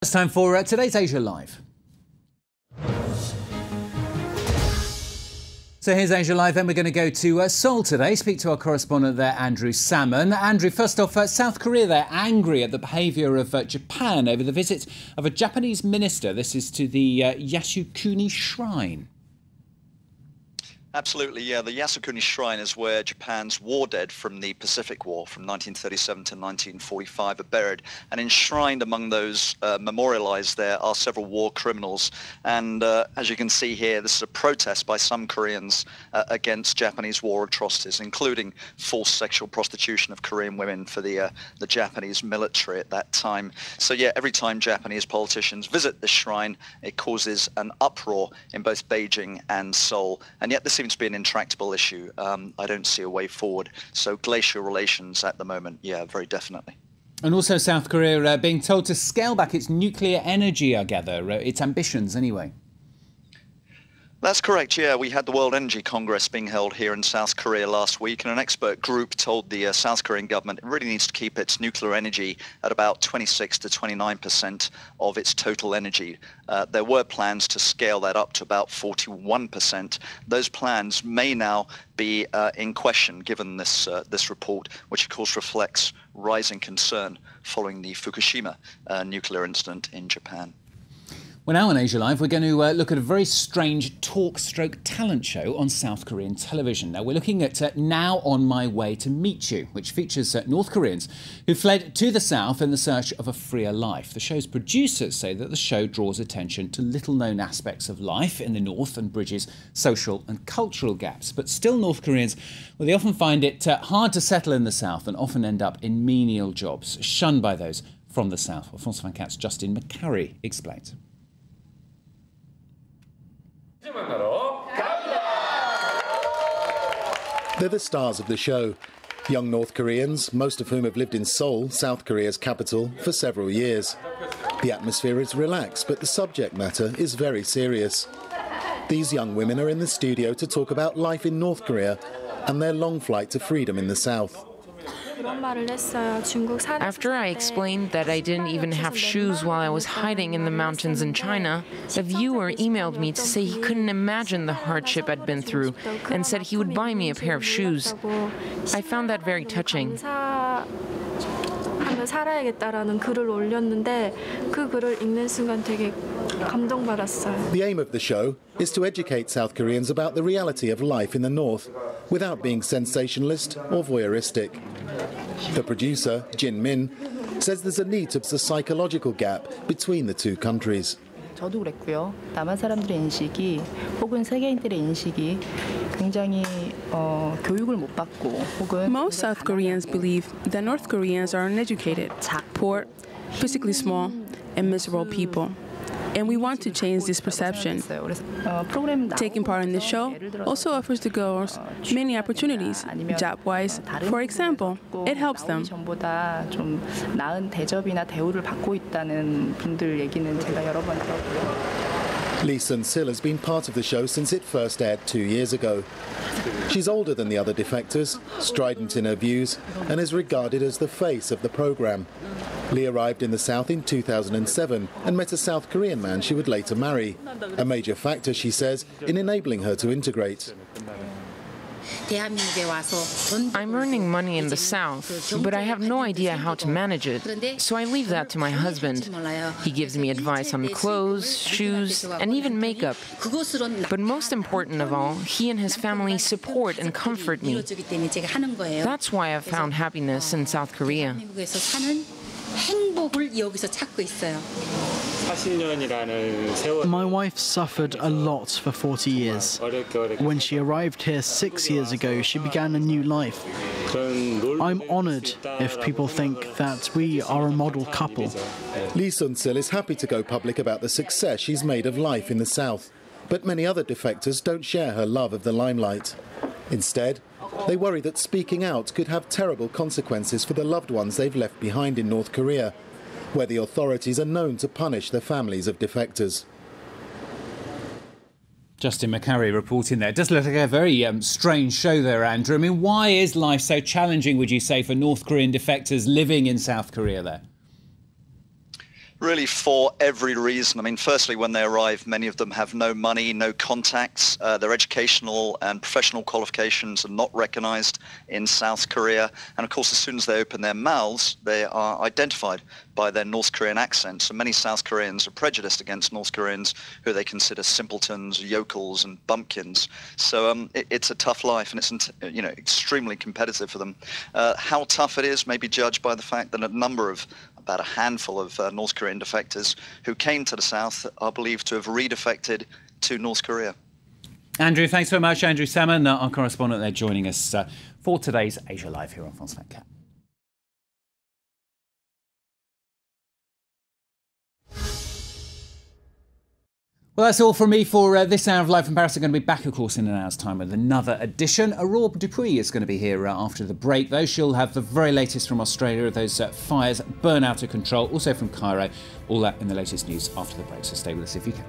It's time for today's Asia Live. So here's Asia Live, and we're going to go to Seoul today, speak to our correspondent there, Andrew Salmon. Andrew, first off, South Korea, they're angry at the behaviour of Japan over the visit of a Japanese minister. This is to the Yasukuni Shrine. Absolutely, yeah. The Yasukuni Shrine is where Japan's war dead from the Pacific War from 1937 to 1945 are buried. And enshrined among those memorialized there are several war criminals. And as you can see here, this is a protest by some Koreans against Japanese war atrocities, including forced sexual prostitution of Korean women for the Japanese military at that time. So yeah, every time Japanese politicians visit this shrine, it causes an uproar in both Beijing and Seoul. And yet this seems to be an intractable issue. I don't see a way forward. So glacial relations at the moment, yeah, very definitely. And also South Korea being told to scale back its nuclear energy, I gather, its ambitions anyway. That's correct, yeah. We had the World Energy Congress being held here in South Korea last week, and an expert group told the South Korean government it really needs to keep its nuclear energy at about 26 to 29% of its total energy. There were plans to scale that up to about 41%. Those plans may now be in question given this report, which of course reflects rising concern following the Fukushima nuclear incident in Japan. Well, now on Asia Live, we're going to look at a very strange talk-stroke-talent show on South Korean television. Now, we're looking at Now On My Way to Meet You, which features North Koreans who fled to the South in the search of a freer life. The show's producers say that the show draws attention to little-known aspects of life in the North and bridges social and cultural gaps. But still, North Koreans, well, they often find it hard to settle in the South and often end up in menial jobs, shunned by those from the South. Well, France 24's Justin McCurry explains. They're the stars of the show. Young North Koreans, most of whom have lived in Seoul, South Korea's capital, for several years. The atmosphere is relaxed, but the subject matter is very serious. These young women are in the studio to talk about life in North Korea and their long flight to freedom in the South. After I explained that I didn't even have shoes while I was hiding in the mountains in China, a viewer emailed me to say he couldn't imagine the hardship I'd been through and said he would buy me a pair of shoes. I found that very touching. The aim of the show is to educate South Koreans about the reality of life in the North without being sensationalist or voyeuristic. The producer, Jin Min, says there's a need to bridge the psychological gap between the two countries. 저도 그랬고요. 남한 사람들의 인식이 혹은 세계인들의 인식이 굉장히 교육을 못 받고 혹은 Most South Koreans believe that North Koreans are uneducated, poor, physically small, and miserable people. And we want to change this perception. Taking part in this show also offers the girls many opportunities, job-wise. For example, it helps them. Lee Sun-sil has been part of the show since it first aired 2 years ago. She's older than the other defectors, strident in her views, and is regarded as the face of the program. Lee arrived in the South in 2007 and met a South Korean man she would later marry, a major factor, she says, in enabling her to integrate. I'm earning money in the South, but I have no idea how to manage it, so I leave that to my husband. He gives me advice on clothes, shoes, and even makeup. But most important of all, he and his family support and comfort me. That's why I've found happiness in South Korea. My wife suffered a lot for 40 years. When she arrived here 6 years ago, she began a new life. I'm honoured if people think that we are a model couple. Lee Sun-sil is happy to go public about the success she's made of life in the South, but many other defectors don't share her love of the limelight. Instead, they worry that speaking out could have terrible consequences for the loved ones they've left behind in North Korea, where the authorities are known to punish the families of defectors. Justin McCurry reporting there. It does look like a very strange show there, Andrew. I mean, why is life so challenging, would you say, for North Korean defectors living in South Korea there? Really for every reason. I mean, firstly, when they arrive, many of them have no money, no contacts. Their educational and professional qualifications are not recognized in South Korea. And of course, as soon as they open their mouths, they are identified by their North Korean accent. So many South Koreans are prejudiced against North Koreans who they consider simpletons, yokels and bumpkins. So it's a tough life, and it's extremely competitive for them. How tough it is may be judged by the fact that about a handful of North Korean defectors who came to the South are believed to have redefected to North Korea. Andrew, thanks so much. Andrew Salmon, our correspondent there, joining us for today's Asia Live here on France 24. Well, that's all from me for this hour of Live from Paris. I'm going to be back, of course, in an hour's time with another edition. Aurore Dupuis is going to be here after the break, though. She'll have the very latest from Australia, those fires burn out of control, also from Cairo. All that in the latest news after the break, so stay with us if you can.